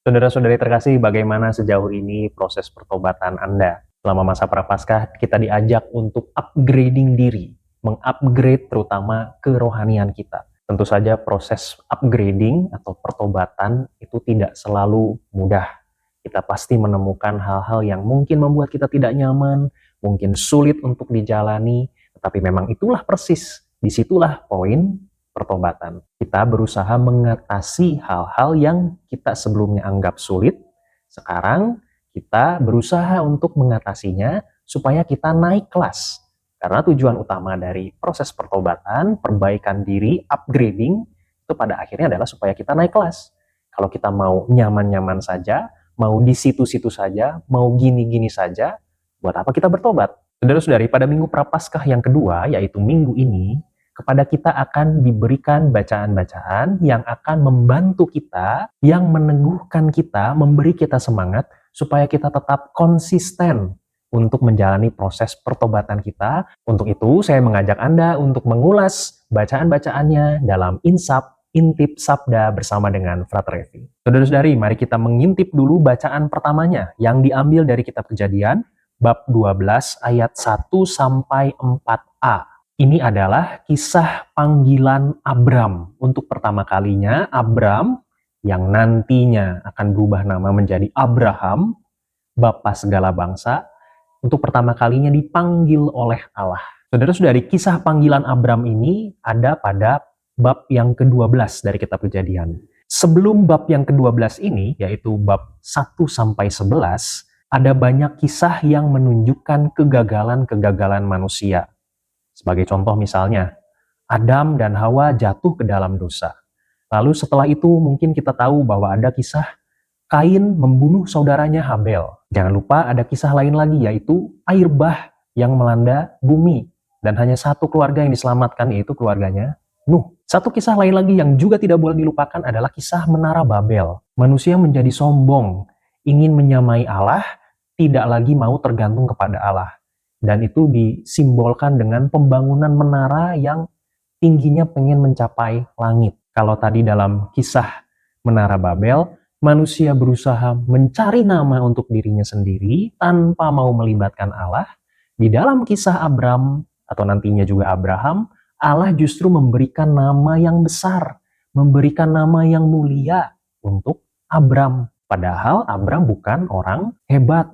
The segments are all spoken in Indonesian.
Saudara-saudari terkasih, bagaimana sejauh ini proses pertobatan Anda? Selama masa prapaskah, kita diajak untuk upgrading diri, mengupgrade terutama kerohanian kita. Tentu saja proses upgrading atau pertobatan itu tidak selalu mudah. Kita pasti menemukan hal-hal yang mungkin membuat kita tidak nyaman, mungkin sulit untuk dijalani, tetapi memang itulah persis, disitulah poin pertobatan. Kita berusaha mengatasi hal-hal yang kita sebelumnya anggap sulit. Sekarang kita berusaha untuk mengatasinya supaya kita naik kelas. Karena tujuan utama dari proses pertobatan, perbaikan diri, upgrading, itu pada akhirnya adalah supaya kita naik kelas. Kalau kita mau nyaman-nyaman saja, mau di situ-situ saja, mau gini-gini saja, buat apa kita bertobat? Saudara-saudari, pada minggu prapaskah yang kedua, yaitu minggu ini, kepada kita akan diberikan bacaan-bacaan yang akan membantu kita, yang meneguhkan kita, memberi kita semangat, supaya kita tetap konsisten untuk menjalani proses pertobatan kita. Untuk itu, saya mengajak Anda untuk mengulas bacaan-bacaannya dalam Insap, Intip Sabda bersama dengan Frater Revi. Saudara-saudari, mari kita mengintip dulu bacaan pertamanya, yang diambil dari kitab Kejadian, bab 12 ayat 1 sampai 4a. Ini adalah kisah panggilan Abram. Untuk pertama kalinya, Abram yang nantinya akan berubah nama menjadi Abraham, bapa segala bangsa, untuk pertama kalinya dipanggil oleh Allah. Saudara-saudari, kisah panggilan Abram ini ada pada bab yang ke-12 dari kitab Kejadian. Sebelum bab yang ke-12 ini, yaitu bab 1 sampai 11, ada banyak kisah yang menunjukkan kegagalan-kegagalan manusia. Sebagai contoh misalnya, Adam dan Hawa jatuh ke dalam dosa. Lalu setelah itu mungkin kita tahu bahwa ada kisah Kain membunuh saudaranya Habel. Jangan lupa ada kisah lain lagi, yaitu air bah yang melanda bumi. Dan hanya satu keluarga yang diselamatkan, yaitu keluarganya Nuh. Satu kisah lain lagi yang juga tidak boleh dilupakan adalah kisah Menara Babel. Manusia menjadi sombong, ingin menyamai Allah, tidak lagi mau tergantung kepada Allah. Dan itu disimbolkan dengan pembangunan menara yang tingginya pengen mencapai langit. Kalau tadi dalam kisah Menara Babel, manusia berusaha mencari nama untuk dirinya sendiri tanpa mau melibatkan Allah. Di dalam kisah Abram, atau nantinya juga Abraham, Allah justru memberikan nama yang besar, memberikan nama yang mulia untuk Abram. Padahal Abram bukan orang hebat.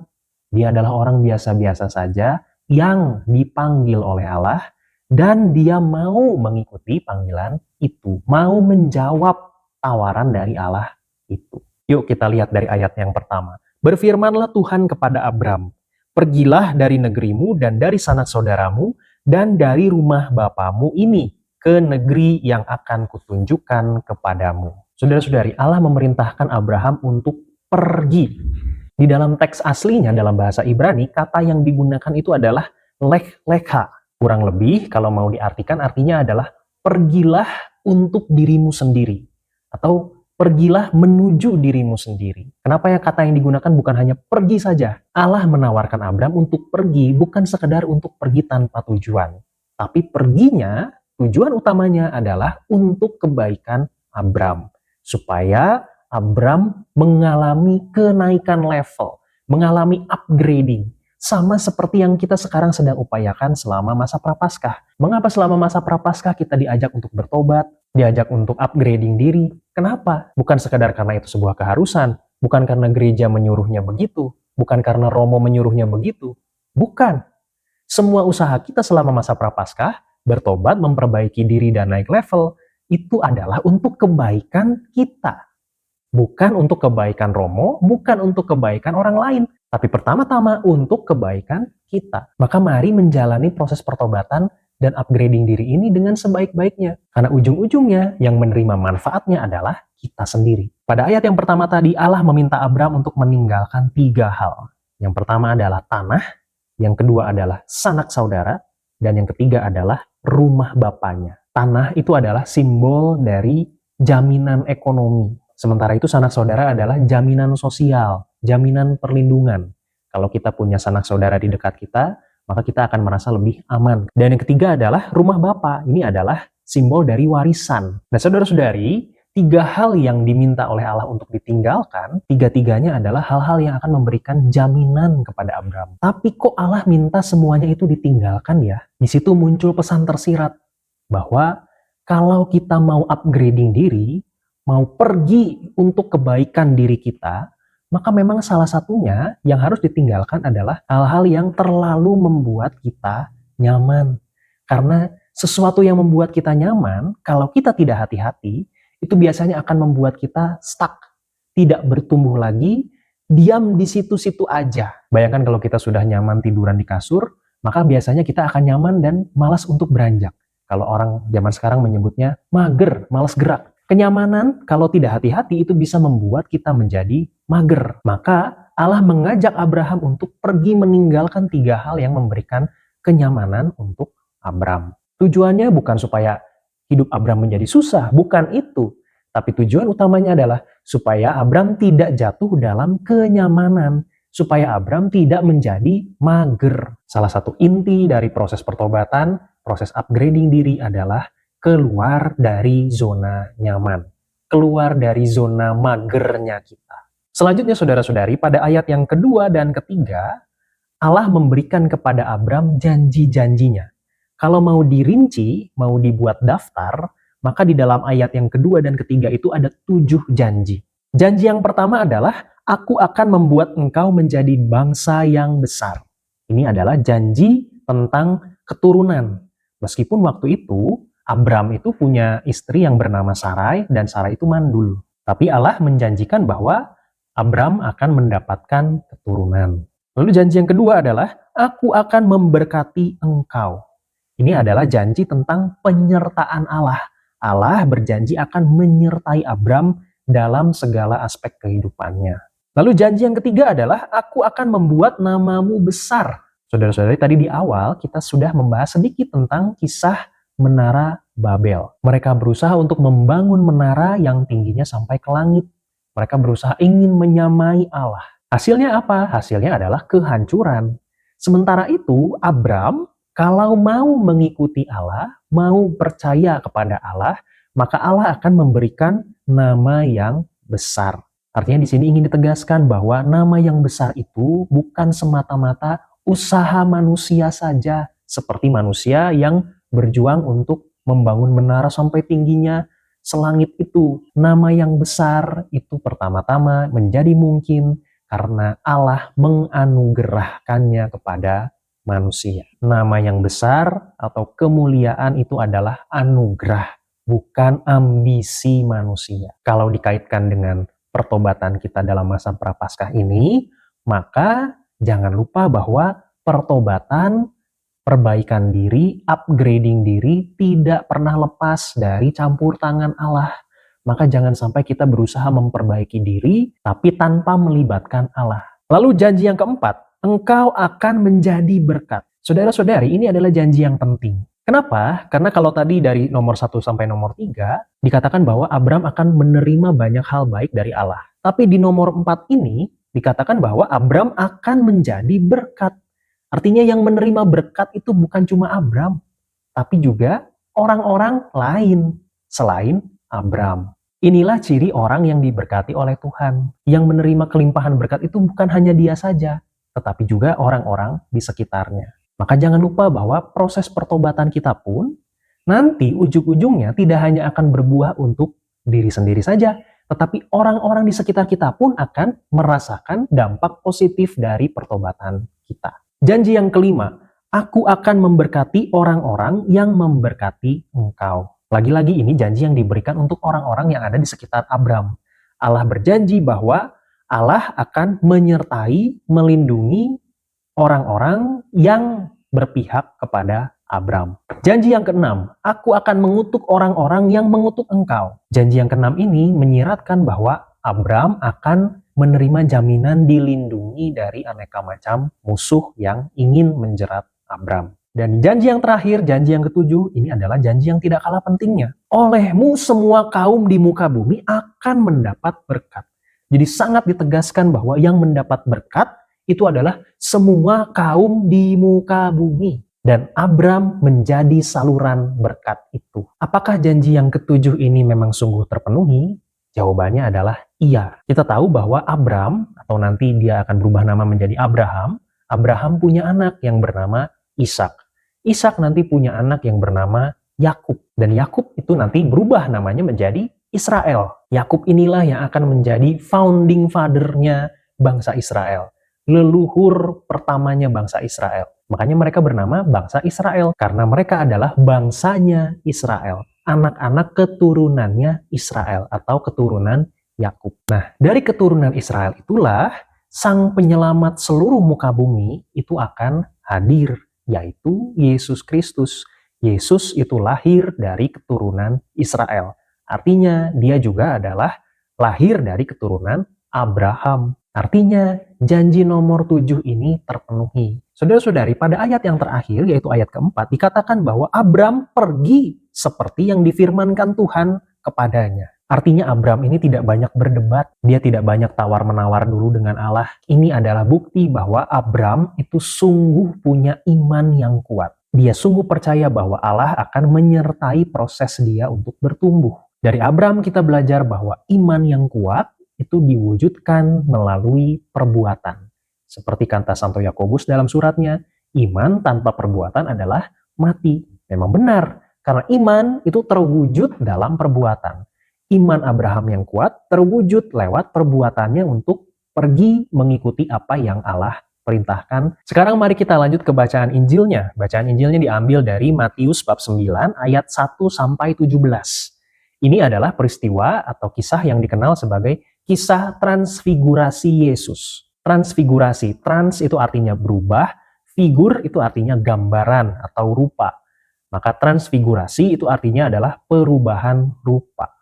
Dia adalah orang biasa-biasa saja yang dipanggil oleh Allah, dan dia mau mengikuti panggilan itu, mau menjawab tawaran dari Allah itu. Yuk kita lihat dari ayat yang pertama. Berfirmanlah Tuhan kepada Abram, pergilah dari negerimu dan dari sanak saudaramu dan dari rumah bapamu ini ke negeri yang akan kutunjukkan kepadamu. Saudara-saudari, Allah memerintahkan Abraham untuk pergi. Di dalam teks aslinya, dalam bahasa Ibrani, kata yang digunakan itu adalah lech lecha. Kurang lebih, kalau mau diartikan, artinya adalah pergilah untuk dirimu sendiri. Atau pergilah menuju dirimu sendiri. Kenapa ya kata yang digunakan bukan hanya pergi saja? Allah menawarkan Abram untuk pergi, bukan sekedar untuk pergi tanpa tujuan. Tapi perginya, tujuan utamanya adalah untuk kebaikan Abram. Supaya Abram mengalami kenaikan level, mengalami upgrading, sama seperti yang kita sekarang sedang upayakan selama masa prapaskah. Mengapa selama masa prapaskah kita diajak untuk bertobat, diajak untuk upgrading diri? Kenapa? Bukan sekadar karena itu sebuah keharusan, bukan karena gereja menyuruhnya begitu, bukan karena Romo menyuruhnya begitu. Bukan. Semua usaha kita selama masa prapaskah, bertobat, memperbaiki diri dan naik level, itu adalah untuk kebaikan kita. Bukan untuk kebaikan Romo, bukan untuk kebaikan orang lain, tapi pertama-tama untuk kebaikan kita. Maka mari menjalani proses pertobatan dan upgrading diri ini dengan sebaik-baiknya. Karena ujung-ujungnya yang menerima manfaatnya adalah kita sendiri. Pada ayat yang pertama tadi, Allah meminta Abram untuk meninggalkan 3 hal. Yang pertama adalah tanah, yang kedua adalah sanak saudara, dan yang ketiga adalah rumah bapaknya. Tanah itu adalah simbol dari jaminan ekonomi. Sementara itu sanak saudara adalah jaminan sosial, jaminan perlindungan. Kalau kita punya sanak saudara di dekat kita, maka kita akan merasa lebih aman. Dan yang ketiga adalah rumah bapa. Ini adalah simbol dari warisan. Nah saudara-saudari, Tiga hal yang diminta oleh Allah untuk ditinggalkan, tiga-tiganya adalah hal-hal yang akan memberikan jaminan kepada Abram. Tapi kok Allah minta semuanya itu ditinggalkan ya? Di situ muncul pesan tersirat bahwa kalau kita mau upgrading diri, mau pergi untuk kebaikan diri kita, maka memang salah satunya yang harus ditinggalkan adalah hal-hal yang terlalu membuat kita nyaman. Karena sesuatu yang membuat kita nyaman, kalau kita tidak hati-hati, itu biasanya akan membuat kita stuck, tidak bertumbuh lagi, diam di situ-situ aja. Bayangkan kalau kita sudah nyaman tiduran di kasur, maka biasanya kita akan nyaman dan malas untuk beranjak. Kalau orang zaman sekarang menyebutnya mager, malas gerak. Kenyamanan kalau tidak hati-hati itu bisa membuat kita menjadi mager. Maka Allah mengajak Abraham untuk pergi meninggalkan tiga hal yang memberikan kenyamanan untuk Abram. Tujuannya bukan supaya hidup Abram menjadi susah, bukan itu. Tapi tujuan utamanya adalah supaya Abram tidak jatuh dalam kenyamanan, supaya Abram tidak menjadi mager. Salah satu inti dari proses pertobatan, proses upgrading diri adalah keluar dari zona nyaman, keluar dari zona magernya kita. Selanjutnya saudara-saudari, pada ayat yang kedua dan ketiga, Allah memberikan kepada Abram janji-janjinya. Kalau mau dirinci, mau dibuat daftar, maka di dalam ayat yang kedua dan ketiga itu ada 7 janji. Janji yang pertama adalah, aku akan membuat engkau menjadi bangsa yang besar. Ini adalah janji tentang keturunan. Meskipun waktu itu, Abram itu punya istri yang bernama Sarai, dan Sarai itu mandul. Tapi Allah menjanjikan bahwa Abram akan mendapatkan keturunan. Lalu janji yang kedua adalah, aku akan memberkati engkau. Ini adalah janji tentang penyertaan Allah. Allah berjanji akan menyertai Abram dalam segala aspek kehidupannya. Lalu janji yang ketiga adalah, aku akan membuat namamu besar. Saudara-saudari, tadi di awal kita sudah membahas sedikit tentang kisah Menara Babel. Mereka berusaha untuk membangun menara yang tingginya sampai ke langit. Mereka berusaha ingin menyamai Allah. Hasilnya apa? Hasilnya adalah kehancuran. Sementara itu, Abram kalau mau mengikuti Allah, mau percaya kepada Allah, maka Allah akan memberikan nama yang besar. Artinya di sini ingin ditegaskan bahwa nama yang besar itu bukan semata-mata usaha manusia saja, seperti manusia yang berjuang untuk membangun menara sampai tingginya selangit itu. Nama yang besar itu pertama-tama menjadi mungkin karena Allah menganugerahkannya kepada manusia. Nama yang besar atau kemuliaan itu adalah anugerah, bukan ambisi manusia. Kalau dikaitkan dengan pertobatan kita dalam masa prapaskah ini, maka jangan lupa bahwa pertobatan, perbaikan diri, upgrading diri tidak pernah lepas dari campur tangan Allah. Maka jangan sampai kita berusaha memperbaiki diri, tapi tanpa melibatkan Allah. Lalu janji yang keempat, engkau akan menjadi berkat. Saudara-saudari, ini adalah janji yang penting. Kenapa? Karena kalau tadi dari nomor 1 sampai nomor 3, dikatakan bahwa Abram akan menerima banyak hal baik dari Allah. Tapi di nomor 4 ini, dikatakan bahwa Abram akan menjadi berkat. Artinya yang menerima berkat itu bukan cuma Abram, tapi juga orang-orang lain selain Abram. Inilah ciri orang yang diberkati oleh Tuhan. Yang menerima kelimpahan berkat itu bukan hanya dia saja, tetapi juga orang-orang di sekitarnya. Maka jangan lupa bahwa proses pertobatan kita pun nanti ujung-ujungnya tidak hanya akan berbuah untuk diri sendiri saja, tetapi orang-orang di sekitar kita pun akan merasakan dampak positif dari pertobatan kita. Janji yang kelima, aku akan memberkati orang-orang yang memberkati engkau. Lagi-lagi ini janji yang diberikan untuk orang-orang yang ada di sekitar Abram. Allah berjanji bahwa Allah akan menyertai, melindungi orang-orang yang berpihak kepada Abram. Janji yang keenam, aku akan mengutuk orang-orang yang mengutuk engkau. Janji yang keenam ini menyiratkan bahwa Abram akan menerima jaminan dilindungi dari aneka macam musuh yang ingin menjerat Abram. Dan janji yang terakhir, janji yang ketujuh, ini adalah janji yang tidak kalah pentingnya. Olehmu semua kaum di muka bumi akan mendapat berkat. Jadi sangat ditegaskan bahwa yang mendapat berkat itu adalah semua kaum di muka bumi. Dan Abram menjadi saluran berkat itu. Apakah janji yang ketujuh ini memang sungguh terpenuhi? Jawabannya adalah iya. Kita tahu bahwa Abram, atau nanti dia akan berubah nama menjadi Abraham, Abraham punya anak yang bernama Ishak. Ishak nanti punya anak yang bernama Yakub. Dan Yakub itu nanti berubah namanya menjadi Israel. Yakub inilah yang akan menjadi founding father-nya bangsa Israel. Leluhur pertamanya bangsa Israel. Makanya mereka bernama bangsa Israel, karena mereka adalah bangsanya Israel, anak-anak keturunannya Israel atau keturunan Yakub. Nah, dari keturunan Israel itulah sang penyelamat seluruh muka bumi itu akan hadir, yaitu Yesus Kristus. Yesus itu lahir dari keturunan Israel. Artinya dia juga adalah lahir dari keturunan Abraham. Artinya janji nomor 7 ini terpenuhi. Saudara-saudari, pada ayat yang terakhir, yaitu ayat keempat, dikatakan bahwa Abram pergi seperti yang difirmankan Tuhan kepadanya. Artinya Abram ini tidak banyak berdebat, dia tidak banyak tawar-menawar dulu dengan Allah. Ini adalah bukti bahwa Abram itu sungguh punya iman yang kuat. Dia sungguh percaya bahwa Allah akan menyertai proses dia untuk bertumbuh. Dari Abram kita belajar bahwa iman yang kuat itu diwujudkan melalui perbuatan. Seperti kata Santo Yakobus dalam suratnya, iman tanpa perbuatan adalah mati. Memang benar, karena iman itu terwujud dalam perbuatan. Iman Abraham yang kuat terwujud lewat perbuatannya untuk pergi mengikuti apa yang Allah perintahkan. Sekarang mari kita lanjut ke bacaan Injilnya. Bacaan Injilnya diambil dari Matius bab 9 ayat 1 sampai 17. Ini adalah peristiwa atau kisah yang dikenal sebagai kisah transfigurasi Yesus. Transfigurasi, trans itu artinya berubah, figur itu artinya gambaran atau rupa. Maka transfigurasi itu artinya adalah perubahan rupa.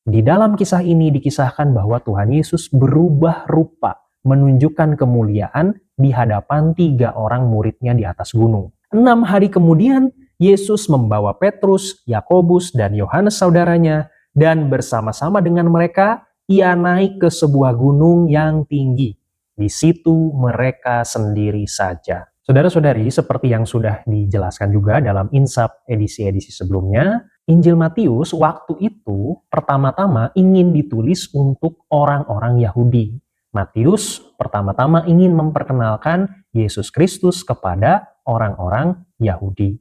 Di dalam kisah ini dikisahkan bahwa Tuhan Yesus berubah rupa, menunjukkan kemuliaan di hadapan 3 orang muridnya di atas gunung. 6 hari kemudian, Yesus membawa Petrus, Yakobus, dan Yohanes saudaranya, dan bersama-sama dengan mereka, ia naik ke sebuah gunung yang tinggi. Di situ mereka sendiri saja. Saudara-saudari, seperti yang sudah dijelaskan juga dalam Insap edisi-edisi sebelumnya, Injil Matius waktu itu pertama-tama ingin ditulis untuk orang-orang Yahudi. Matius pertama-tama ingin memperkenalkan Yesus Kristus kepada orang-orang Yahudi.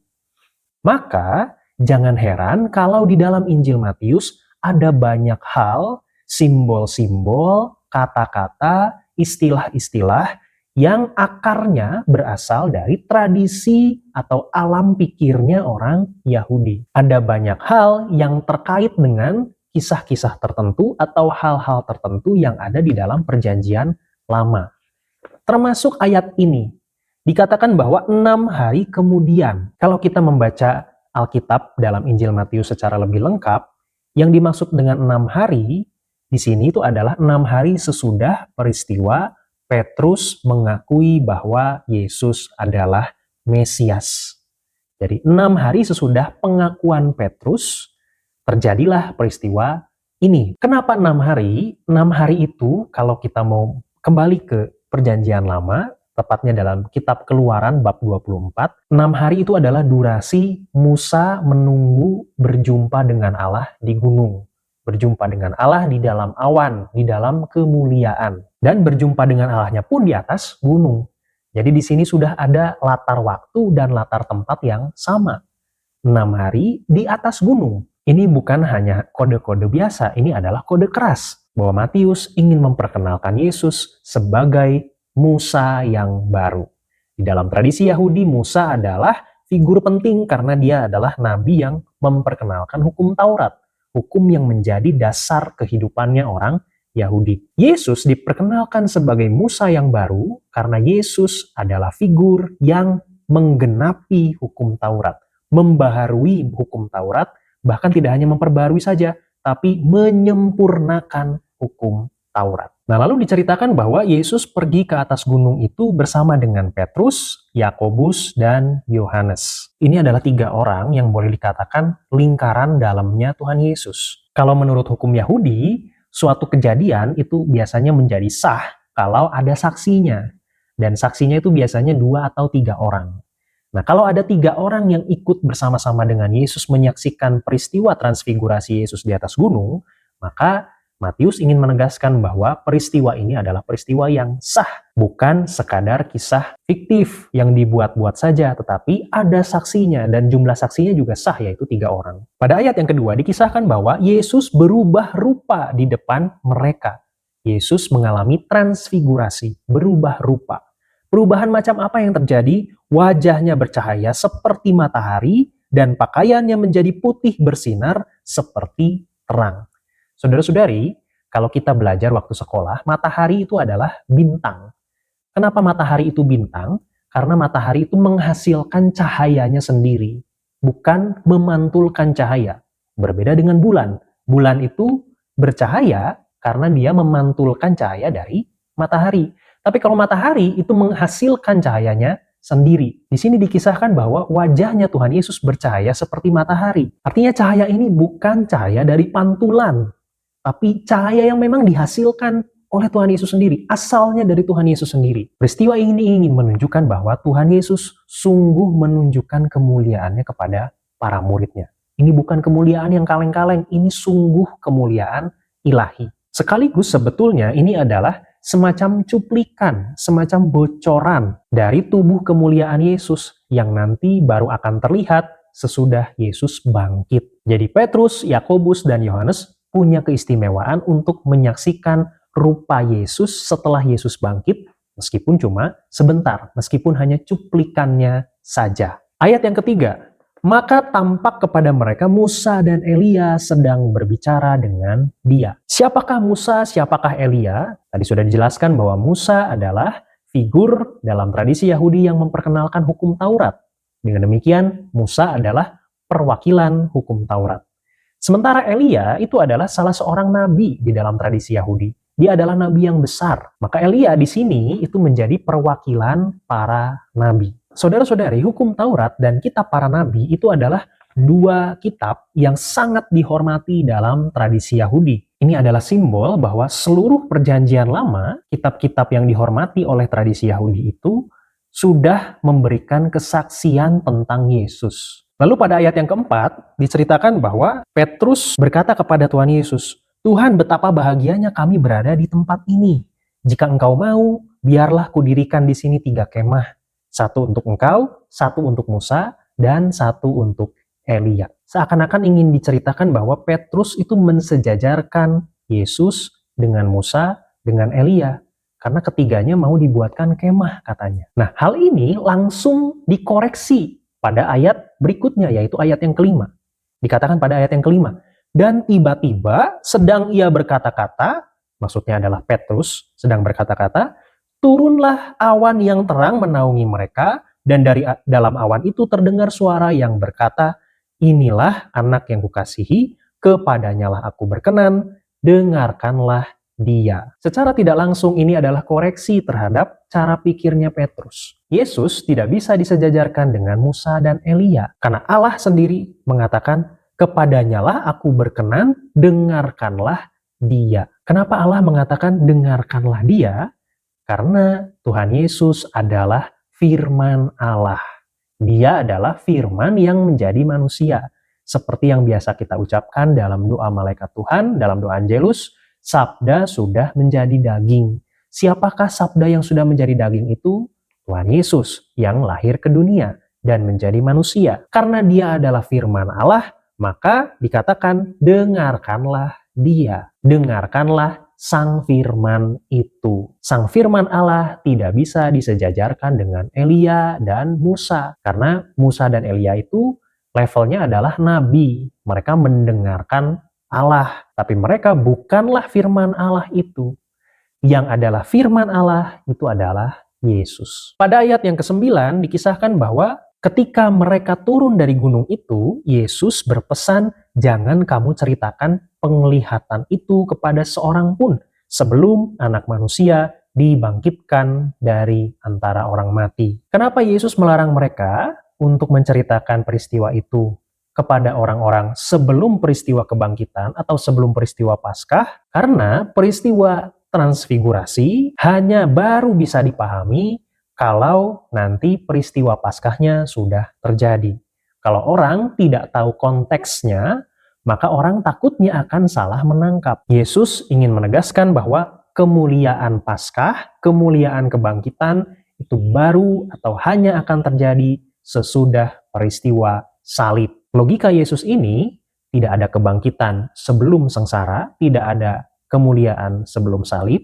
Maka, jangan heran kalau di dalam Injil Matius ada banyak hal, simbol-simbol, kata-kata, istilah-istilah yang akarnya berasal dari tradisi atau alam pikirnya orang Yahudi. Ada banyak hal yang terkait dengan kisah-kisah tertentu atau hal-hal tertentu yang ada di dalam Perjanjian Lama. Termasuk ayat ini. Dikatakan bahwa 6 hari kemudian. Kalau kita membaca Alkitab dalam Injil Matius secara lebih lengkap, yang dimaksud dengan 6 hari, di sini itu adalah 6 hari sesudah peristiwa Petrus mengakui bahwa Yesus adalah Mesias. Jadi 6 hari sesudah pengakuan Petrus, terjadilah peristiwa ini. Kenapa 6 hari? 6 hari itu kalau kita mau kembali ke Perjanjian Lama, tepatnya dalam kitab Keluaran bab 24, 6 hari itu adalah durasi Musa menunggu berjumpa dengan Allah di gunung. Berjumpa dengan Allah di dalam awan, di dalam kemuliaan. Dan berjumpa dengan Allahnya pun di atas gunung. Jadi di sini sudah ada latar waktu dan latar tempat yang sama. 6 hari di atas gunung. Ini bukan hanya kode-kode biasa, ini adalah kode keras. Bahwa Matius ingin memperkenalkan Yesus sebagai Musa yang baru. Di dalam tradisi Yahudi, Musa adalah figur penting karena dia adalah nabi yang memperkenalkan hukum Taurat. Hukum yang menjadi dasar kehidupannya orang Yahudi. Yesus diperkenalkan sebagai Musa yang baru karena Yesus adalah figur yang menggenapi hukum Taurat, membaharui hukum Taurat, bahkan tidak hanya memperbarui saja, tapi menyempurnakan hukum Taurat. Nah, lalu diceritakan bahwa Yesus pergi ke atas gunung itu bersama dengan Petrus, Yakobus, dan Yohanes. Ini adalah 3 orang yang boleh dikatakan lingkaran dalamnya Tuhan Yesus. Kalau menurut hukum Yahudi, suatu kejadian itu biasanya menjadi sah kalau ada saksinya. Dan saksinya itu biasanya 2 atau 3 orang. Nah, kalau ada 3 orang yang ikut bersama-sama dengan Yesus menyaksikan peristiwa transfigurasi Yesus di atas gunung, maka Matius ingin menegaskan bahwa peristiwa ini adalah peristiwa yang sah, bukan sekadar kisah fiktif yang dibuat-buat saja, tetapi ada saksinya dan jumlah saksinya juga sah, yaitu 3 orang. Pada ayat yang kedua dikisahkan bahwa Yesus berubah rupa di depan mereka. Yesus mengalami transfigurasi, berubah rupa. Perubahan macam apa yang terjadi? Wajahnya bercahaya seperti matahari dan pakaiannya menjadi putih bersinar seperti terang. Saudara-saudari, kalau kita belajar waktu sekolah, matahari itu adalah bintang. Kenapa matahari itu bintang? Karena matahari itu menghasilkan cahayanya sendiri, bukan memantulkan cahaya. Berbeda dengan bulan. Bulan itu bercahaya karena dia memantulkan cahaya dari matahari. Tapi kalau matahari itu menghasilkan cahayanya sendiri. Di sini dikisahkan bahwa wajahnya Tuhan Yesus bercahaya seperti matahari. Artinya cahaya ini bukan cahaya dari pantulan, tapi cahaya yang memang dihasilkan oleh Tuhan Yesus sendiri. Asalnya dari Tuhan Yesus sendiri. Peristiwa ini ingin menunjukkan bahwa Tuhan Yesus sungguh menunjukkan kemuliaannya kepada para muridnya. Ini bukan kemuliaan yang kaleng-kaleng, ini sungguh kemuliaan ilahi. Sekaligus sebetulnya ini adalah semacam cuplikan, semacam bocoran dari tubuh kemuliaan Yesus yang nanti baru akan terlihat sesudah Yesus bangkit. Jadi Petrus, Yakobus, dan Yohanes punya keistimewaan untuk menyaksikan rupa Yesus setelah Yesus bangkit, meskipun cuma sebentar, meskipun hanya cuplikannya saja. Ayat yang ketiga, maka tampak kepada mereka Musa dan Elia sedang berbicara dengan dia. Siapakah Musa, siapakah Elia? Tadi sudah dijelaskan bahwa Musa adalah figur dalam tradisi Yahudi yang memperkenalkan hukum Taurat. Dengan demikian, Musa adalah perwakilan hukum Taurat. Sementara Elia itu adalah salah seorang nabi di dalam tradisi Yahudi. Dia adalah nabi yang besar. Maka Elia di sini itu menjadi perwakilan para nabi. Saudara-saudari, hukum Taurat dan kitab para nabi itu adalah 2 kitab yang sangat dihormati dalam tradisi Yahudi. Ini adalah simbol bahwa seluruh perjanjian lama, kitab-kitab yang dihormati oleh tradisi Yahudi itu sudah memberikan kesaksian tentang Yesus. Lalu pada ayat yang keempat, diceritakan bahwa Petrus berkata kepada Tuhan Yesus, "Tuhan, betapa bahagianya kami berada di tempat ini. Jika Engkau mau, biarlah kudirikan di sini 3 kemah. 1 untuk Engkau, 1 untuk Musa, dan 1 untuk Elia." Seakan-akan ingin diceritakan bahwa Petrus itu mensejajarkan Yesus dengan Musa, dengan Elia. Karena ketiganya mau dibuatkan kemah katanya. Nah, hal ini langsung dikoreksi pada ayat berikutnya, yaitu ayat yang kelima. Dikatakan pada ayat yang kelima, dan tiba-tiba sedang ia berkata-kata, maksudnya adalah Petrus sedang berkata-kata, turunlah awan yang terang menaungi mereka, dan dari dalam awan itu terdengar suara yang berkata, inilah anak yang kukasihi, kepadanyalah aku berkenan, dengarkanlah dia. Secara tidak langsung ini adalah koreksi terhadap cara pikirnya Petrus. Yesus tidak bisa disejajarkan dengan Musa dan Elia, karena Allah sendiri mengatakan, kepadanyalah aku berkenan, dengarkanlah dia. Kenapa Allah mengatakan dengarkanlah dia? Karena Tuhan Yesus adalah firman Allah. Dia adalah firman yang menjadi manusia. Seperti yang biasa kita ucapkan dalam doa malaikat Tuhan, dalam doa Angelus, sabda sudah menjadi daging. Siapakah sabda yang sudah menjadi daging itu? Tuhan Yesus yang lahir ke dunia dan menjadi manusia. Karena dia adalah firman Allah, maka dikatakan dengarkanlah dia. Dengarkanlah Sang Firman itu. Sang Firman Allah tidak bisa disejajarkan dengan Elia dan Musa. Karena Musa dan Elia itu levelnya adalah nabi. Mereka mendengarkan Allah. Tapi mereka bukanlah firman Allah itu. Yang adalah firman Allah itu adalah Yesus. Pada ayat yang ke-9 dikisahkan bahwa ketika mereka turun dari gunung itu, Yesus berpesan, jangan kamu ceritakan penglihatan itu kepada seorang pun sebelum anak manusia dibangkitkan dari antara orang mati. Kenapa Yesus melarang mereka untuk menceritakan peristiwa itu kepada orang-orang sebelum peristiwa kebangkitan atau sebelum peristiwa Paskah? Karena peristiwa transfigurasi hanya baru bisa dipahami kalau nanti peristiwa Paskahnya sudah terjadi. Kalau orang tidak tahu konteksnya, maka orang takutnya akan salah menangkap. Yesus ingin menegaskan bahwa kemuliaan Paskah, kemuliaan kebangkitan, itu baru atau hanya akan terjadi sesudah peristiwa salib. Logika Yesus ini, tidak ada kebangkitan sebelum sengsara, tidak ada kemuliaan sebelum salib,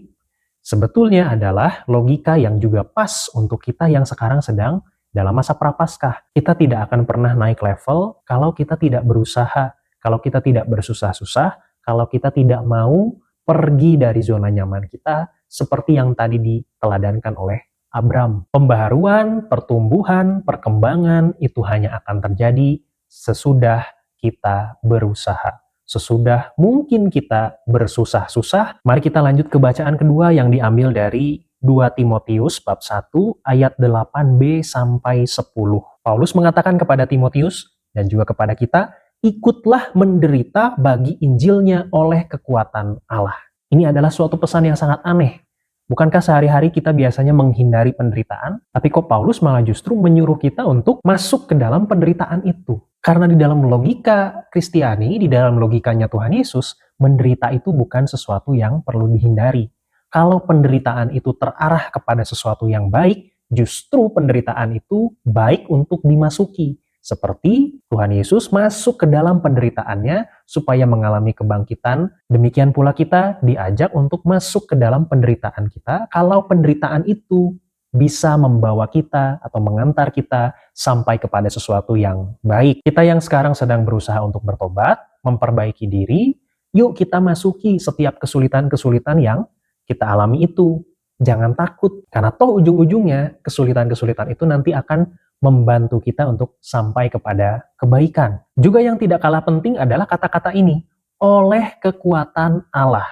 sebetulnya adalah logika yang juga pas untuk kita yang sekarang sedang dalam masa prapaskah. Kita tidak akan pernah naik level kalau kita tidak berusaha, kalau kita tidak bersusah-susah, kalau kita tidak mau pergi dari zona nyaman kita, seperti yang tadi diteladankan oleh Abram. Pembaharuan, pertumbuhan, perkembangan itu hanya akan terjadi sesudah kita berusaha. Sesudah mungkin kita bersusah-susah, mari kita lanjut ke bacaan kedua yang diambil dari 2 Timotius bab 1 ayat 8b sampai 10. Paulus mengatakan kepada Timotius dan juga kepada kita, ikutlah menderita bagi Injilnya oleh kekuatan Allah. Ini adalah suatu pesan yang sangat aneh. Bukankah sehari-hari kita biasanya menghindari penderitaan? Tapi kok Paulus malah justru menyuruh kita untuk masuk ke dalam penderitaan itu? Karena di dalam logika Kristiani, di dalam logikanya Tuhan Yesus, menderita itu bukan sesuatu yang perlu dihindari. Kalau penderitaan itu terarah kepada sesuatu yang baik, justru penderitaan itu baik untuk dimasuki. Seperti Tuhan Yesus masuk ke dalam penderitaannya supaya mengalami kebangkitan, demikian pula kita diajak untuk masuk ke dalam penderitaan kita kalau penderitaan itu bisa membawa kita atau mengantar kita sampai kepada sesuatu yang baik. Kita yang sekarang sedang berusaha untuk bertobat, memperbaiki diri, yuk kita masuki setiap kesulitan-kesulitan yang kita alami itu. Jangan takut, karena toh ujung-ujungnya kesulitan-kesulitan itu nanti akan membantu kita untuk sampai kepada kebaikan. Juga yang tidak kalah penting adalah kata-kata ini, oleh kekuatan Allah.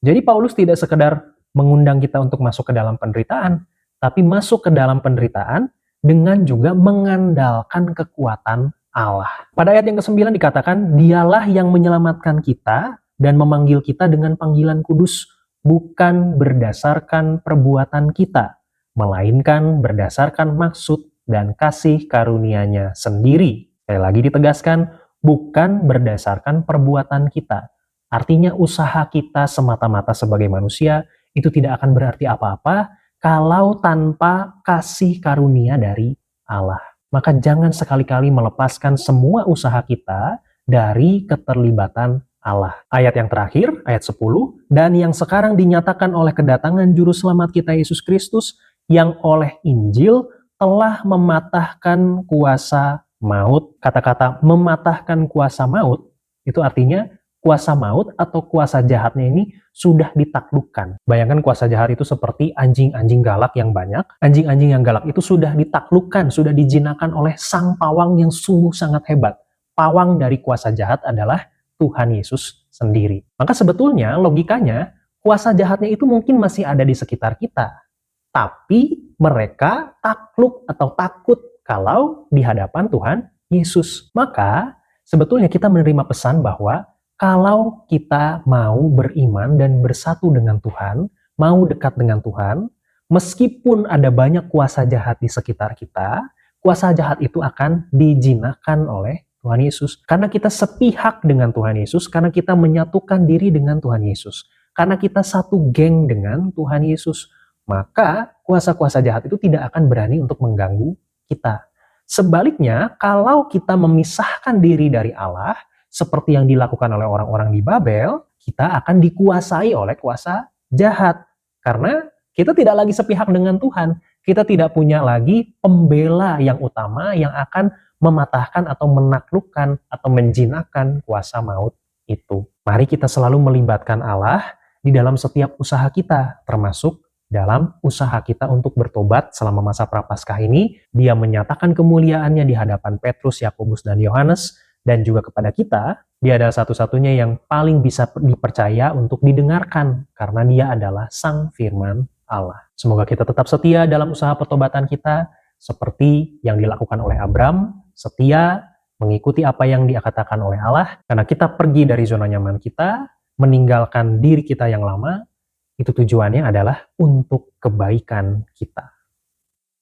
Jadi Paulus tidak sekedar mengundang kita untuk masuk ke dalam penderitaan, tapi masuk ke dalam penderitaan dengan juga mengandalkan kekuatan Allah. Pada ayat yang ke-9 dikatakan, dialah yang menyelamatkan kita dan memanggil kita dengan panggilan kudus, bukan berdasarkan perbuatan kita, melainkan berdasarkan maksud dan kasih karunia-Nya sendiri. Sekali lagi ditegaskan, bukan berdasarkan perbuatan kita. Artinya usaha kita semata-mata sebagai manusia itu tidak akan berarti apa-apa kalau tanpa kasih karunia dari Allah. Maka jangan sekali-kali melepaskan semua usaha kita dari keterlibatan Allah. Ayat yang terakhir, ayat 10, dan yang sekarang dinyatakan oleh kedatangan Juru Selamat kita Yesus Kristus, yang oleh Injil telah mematahkan kuasa maut. Kata-kata mematahkan kuasa maut, itu artinya kuasa maut atau kuasa jahatnya ini sudah ditaklukkan. Bayangkan kuasa jahat itu seperti anjing-anjing galak yang banyak. Anjing-anjing yang galak itu sudah ditaklukkan, sudah dijinakan oleh sang pawang yang sungguh sangat hebat. Pawang dari kuasa jahat adalah Tuhan Yesus sendiri. Maka sebetulnya logikanya kuasa jahatnya itu mungkin masih ada di sekitar kita. Tapi mereka takluk atau takut kalau di hadapan Tuhan Yesus. Maka sebetulnya kita menerima pesan bahwa kalau kita mau beriman dan bersatu dengan Tuhan, mau dekat dengan Tuhan, meskipun ada banyak kuasa jahat di sekitar kita, kuasa jahat itu akan dijinakkan oleh Tuhan Yesus. Karena kita sepihak dengan Tuhan Yesus, karena kita menyatukan diri dengan Tuhan Yesus. Karena kita satu geng dengan Tuhan Yesus. Maka kuasa-kuasa jahat itu tidak akan berani untuk mengganggu kita. Sebaliknya, kalau kita memisahkan diri dari Allah, seperti yang dilakukan oleh orang-orang di Babel, kita akan dikuasai oleh kuasa jahat. Karena kita tidak lagi sepihak dengan Tuhan. Kita tidak punya lagi pembela yang utama yang akan mematahkan atau menaklukkan atau menjinakkan kuasa maut itu. Mari kita selalu melibatkan Allah di dalam setiap usaha kita, termasuk dalam usaha kita untuk bertobat selama masa prapaskah ini. Dia menyatakan kemuliaannya di hadapan Petrus, Yakobus, dan Yohanes, dan juga kepada kita. Dia adalah satu-satunya yang paling bisa dipercaya untuk didengarkan, karena dia adalah Sang Firman Allah. Semoga kita tetap setia dalam usaha pertobatan kita, seperti yang dilakukan oleh Abram, setia mengikuti apa yang dia katakan oleh Allah, karena kita pergi dari zona nyaman kita, meninggalkan diri kita yang lama. Itu tujuannya adalah untuk kebaikan kita.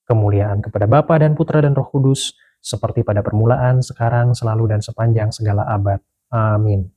Kemuliaan kepada Bapa dan Putra dan Roh Kudus, seperti pada permulaan, sekarang, selalu, dan sepanjang segala abad. Amin.